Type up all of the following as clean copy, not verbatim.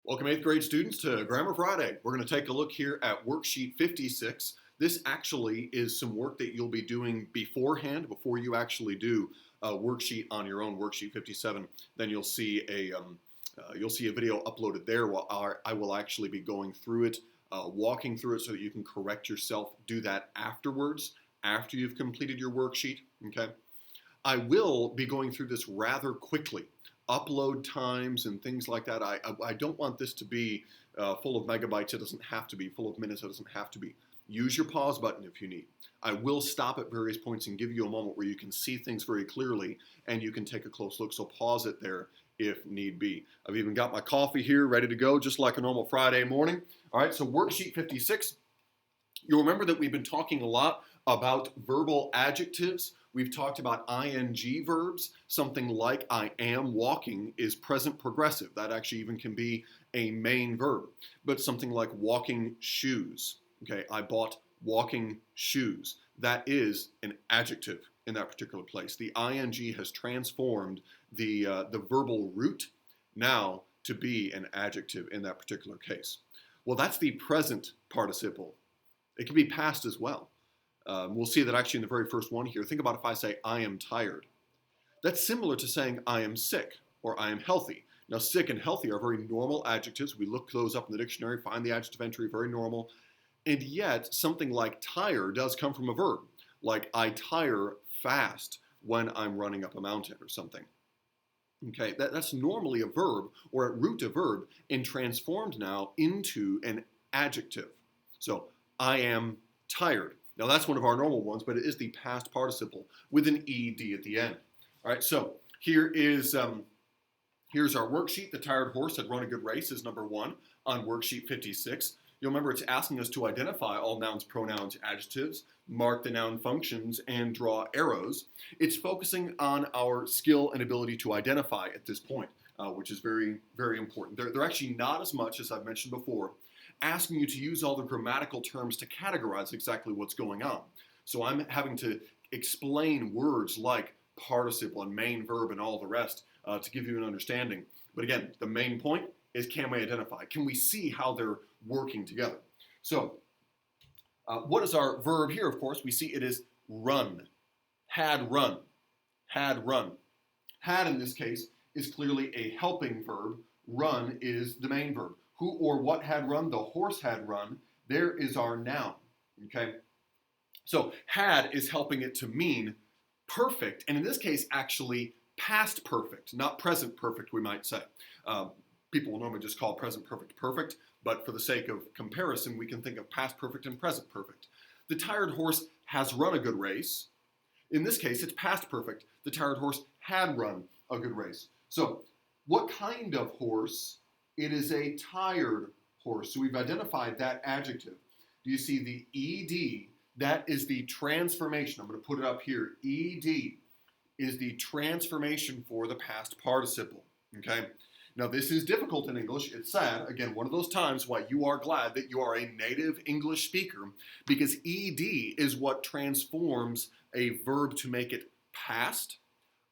Welcome 8th grade students to Grammar Friday. We're going to take a look here at worksheet 56. This actually is some work that you'll be doing beforehand, before you actually do a worksheet on your own, worksheet 57. Then you'll see a video uploaded there while I will actually be going through it, walking through it so that you can correct yourself. Do that afterwards, after you've completed your worksheet, okay? I will be going through this rather quickly. Upload times and things like that. I don't want this to be full of megabytes. It doesn't have to be. Full of minutes. It doesn't have to be. Use your pause button if you need. I will stop at various points and give you a moment where you can see things very clearly and you can take a close look. So pause it there if need be. I've even got my coffee here ready to go, just like a normal Friday morning. All right, so worksheet 56. You'll remember that we've been talking a lot about verbal adjectives. We've talked about ing verbs. Something like I am walking is present progressive. That actually even can be a main verb. But something like walking shoes. Okay, I bought walking shoes. That is an adjective in that particular place. The ing has transformed the verbal root now to be an adjective in that particular case. Well, that's the present participle. It can be past as well. We'll see that actually in the very first one here. Think about if I say, I am tired. That's similar to saying, I am sick or I am healthy. Now, sick and healthy are very normal adjectives. We look those up in the dictionary, find the adjective entry, very normal. And yet, something like tire does come from a verb. Like, I tire fast when I'm running up a mountain or something. Okay, that's normally a verb or at root a verb and transformed now into an adjective. So, I am tired. Now that's one of our normal ones, but it is the past participle with an ed at the end. All right, so here's our worksheet. The tired horse had run a good race is number 1 on worksheet 56. You'll remember it's asking us to identify all nouns, pronouns, adjectives, mark the noun functions, and draw arrows. It's focusing on our skill and ability to identify at this point, which is very, very important. They're actually not as much, as I've mentioned before, asking you to use all the grammatical terms to categorize exactly what's going on. So I'm having to explain words like participle and main verb and all the rest to give you an understanding. But again, the main point is, can we identify? Can we see how they're working together? So what is our verb here? Of course, we see it is run. Had run. Had run. Had in this case is clearly a helping verb. Run is the main verb. Who or what had run? The horse had run. There is our noun, okay? So had is helping it to mean perfect, and in this case, actually past perfect, not present perfect, we might say. People will normally just call present perfect perfect, but for the sake of comparison, we can think of past perfect and present perfect. The tired horse has run a good race. In this case, it's past perfect. The tired horse had run a good race. So what kind of horse? It is a tired horse. So we've identified that adjective. Do you see the ed? That is the transformation. I'm going to put it up here. Ed is the transformation for the past participle. Okay? Now this is difficult in English. It's sad. Again, one of those times why you are glad that you are a native English speaker, because ed is what transforms a verb to make it past.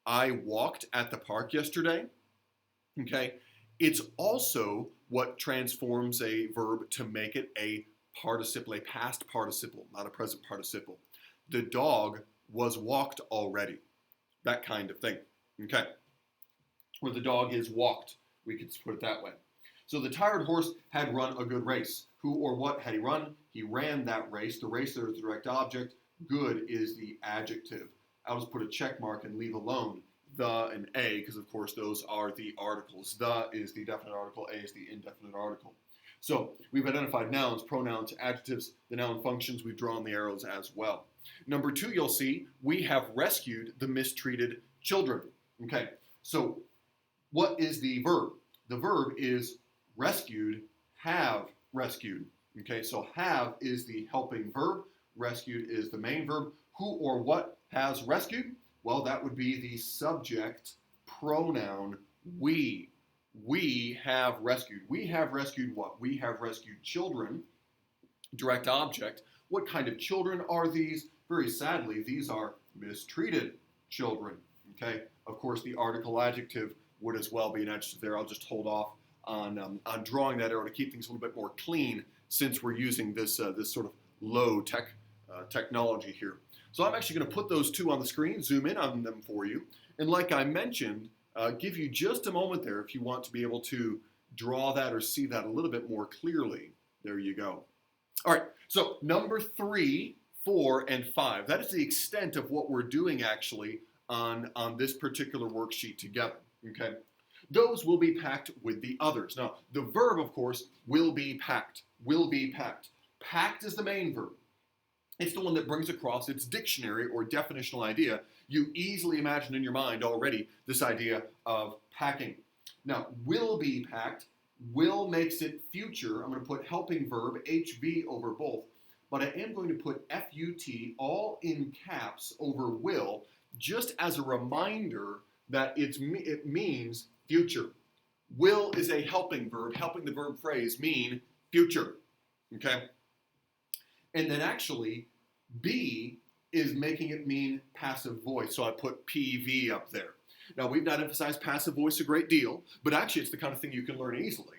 I walked at the park yesterday. Okay? It's also what transforms a verb to make it a participle, a past participle, not a present participle. The dog was walked already. That kind of thing. Okay? Or the dog is walked. We could put it that way. So the tired horse had run a good race. Who or what had he run? He ran that race. The race there is the direct object. Good is the adjective. I'll just put a check mark and leave alone the and a, because of course those are the articles. The is the definite article, a is the indefinite article. So we've identified nouns, pronouns, adjectives, the noun functions. We've drawn the arrows as well. Number 2, you'll see we have rescued the mistreated children. Okay, so what is the verb? The verb is rescued, have rescued. Okay, so have is the helping verb, rescued is the main verb. Who or what has rescued? Well, that would be the subject pronoun we. We have rescued. We have rescued what? We have rescued children. Direct object. What kind of children are these? Very sadly, these are mistreated children. Okay? Of course, the article adjective would as well be an adjective there. I'll just hold off on drawing that arrow to keep things a little bit more clean since we're using this sort of low tech technology here. So I'm actually going to put those two on the screen, zoom in on them for you, and like I mentioned, give you just a moment there if you want to be able to draw that or see that a little bit more clearly. There you go. All right, so number 3, 4, and 5. That is the extent of what we're doing actually on this particular worksheet together, okay? Those will be packed with the others. Now, the verb, of course, will be packed, will be packed. Packed is the main verb. It's the one that brings across its dictionary or definitional idea. You easily imagine in your mind already this idea of packing. Now, will be packed, will makes it future. I'm going to put helping verb, HV, over both. But I am going to put FUT all in caps over will, just as a reminder that it means future. Will is a helping verb. Helping the verb phrase mean future. Okay? And then actually, be is making it mean passive voice. So I put PV up there. Now, we've not emphasized passive voice a great deal, but actually it's the kind of thing you can learn easily.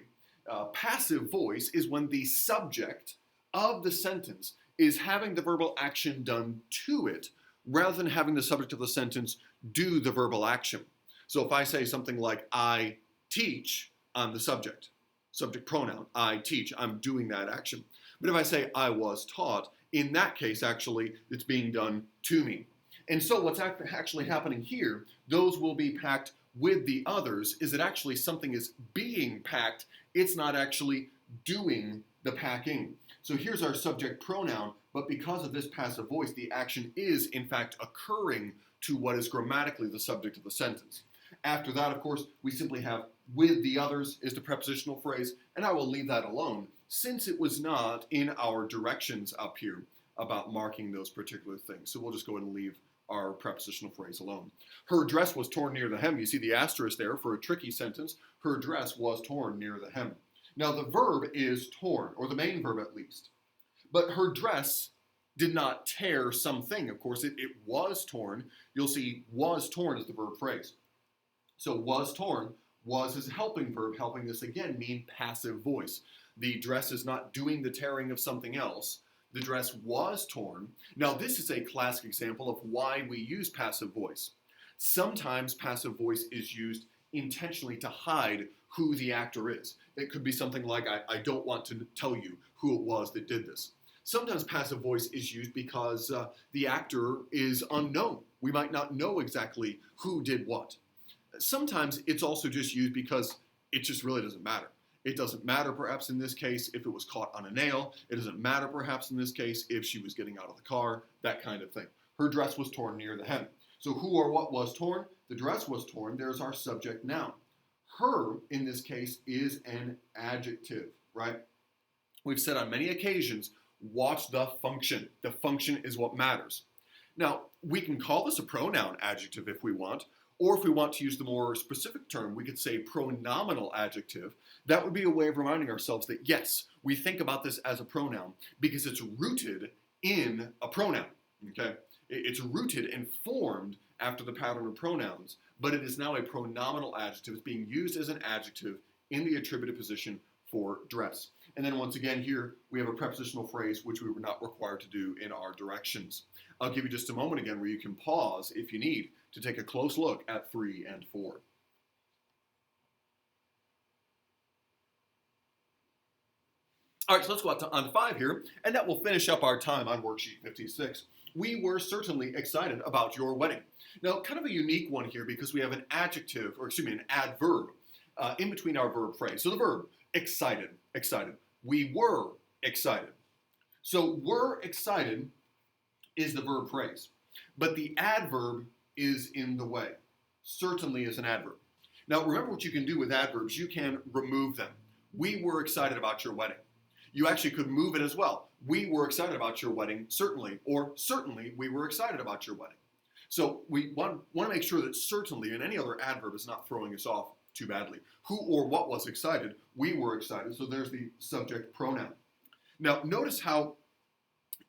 Passive voice is when the subject of the sentence is having the verbal action done to it, rather than having the subject of the sentence do the verbal action. So if I say something like, I teach, I'm the subject. Subject pronoun, I teach, I'm doing that action. But if I say, I was taught, in that case, actually, it's being done to me. And so what's actually happening here, those will be packed with the others, is that actually something is being packed, it's not actually doing the packing. So here's our subject pronoun, but because of this passive voice, the action is, in fact, occurring to what is grammatically the subject of the sentence. After that, of course, we simply have with the others is the prepositional phrase, and I will leave that alone, since it was not in our directions up here about marking those particular things. So we'll just go ahead and leave our prepositional phrase alone. Her dress was torn near the hem. You see the asterisk there for a tricky sentence. Her dress was torn near the hem. Now the verb is torn, or the main verb at least. But her dress did not tear something. Of course, it was torn. You'll see was torn as the verb phrase. So was torn, was is a helping verb, helping this again mean passive voice. The dress is not doing the tearing of something else. The dress was torn. Now this is a classic example of why we use passive voice. Sometimes passive voice is used intentionally to hide who the actor is. It could be something like, I don't want to tell you who it was that did this. Sometimes passive voice is used because the actor is unknown. We might not know exactly who did what. Sometimes it's also just used because it just really doesn't matter. It doesn't matter perhaps in this case if it was caught on a nail. It doesn't matter perhaps in this case if she was getting out of the car, that kind of thing. Her dress was torn near the hem. So who or what was torn? The dress was torn. There's our subject noun. Her, in this case, is an adjective, right? We've said on many occasions, watch the function. The function is what matters. Now, we can call this a pronoun adjective if we want, or if we want to use the more specific term, we could say pronominal adjective. That would be a way of reminding ourselves that, yes, we think about this as a pronoun because it's rooted in a pronoun, okay? It's rooted and formed after the pattern of pronouns, but it is now a pronominal adjective. It's being used as an adjective in the attributive position for dress. And then once again here, we have a prepositional phrase which we were not required to do in our directions. I'll give you just a moment again where you can pause if you need to take a close look at 3 and 4. All right, so let's go on to 5 here, and that will finish up our time on worksheet 56. We were certainly excited about your wedding. Now, kind of a unique one here because we have an adjective, or excuse me, an adverb in between our verb phrase. So the verb, excited, excited. We were excited. So were excited is the verb phrase, but the adverb is in the way. Certainly is an adverb. Now remember what you can do with adverbs. You can remove them. We were excited about your wedding. You actually could move it as well. We were excited about your wedding, certainly, or certainly we were excited about your wedding. So we want to make sure that certainly and any other adverb is not throwing us off too badly. Who or what was excited? We were excited. So there's the subject pronoun. Now notice how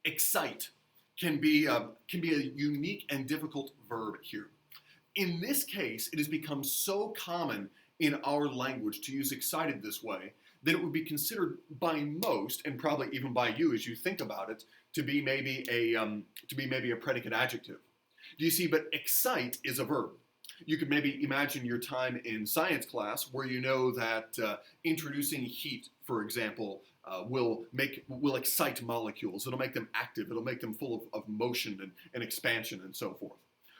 excite can be a unique and difficult verb here. In this case, it has become so common in our language to use excited this way, then it would be considered by most, and probably even by you as you think about it, to be maybe a predicate adjective. Do you see? But excite is a verb. You could maybe imagine your time in science class where you know that introducing heat, for example, will excite molecules. It'll make them active. It'll make them full of motion and expansion and so forth.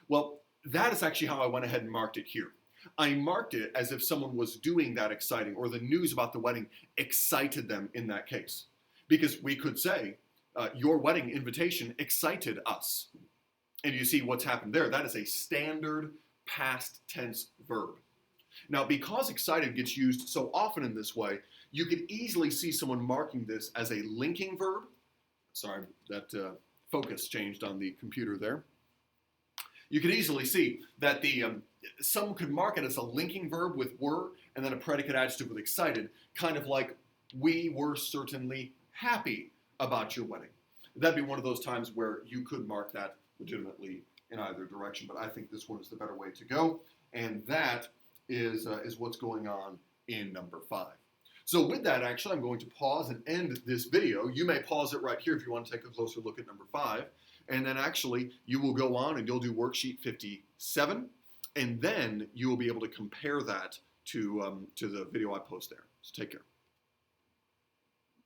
Well, that is actually how I went ahead and marked it here. I marked it as if someone was doing that exciting, or the news about the wedding excited them in that case. Because we could say, your wedding invitation excited us. And you see what's happened there. That is a standard past tense verb. Now, because excited gets used so often in this way, you could easily see someone marking this as a linking verb. Sorry, that focus changed on the computer there. You could easily see that some could mark it as a linking verb with were, and then a predicate adjective with excited, kind of like, we were certainly happy about your wedding. That'd be one of those times where you could mark that legitimately in either direction, but I think this one is the better way to go, and that is what's going on in number 5. So with that, actually, I'm going to pause and end this video. You may pause it right here if you want to take a closer look at number 5. And then actually, you will go on and you'll do worksheet 57. And then you will be able to compare that to the video I post there. So take care.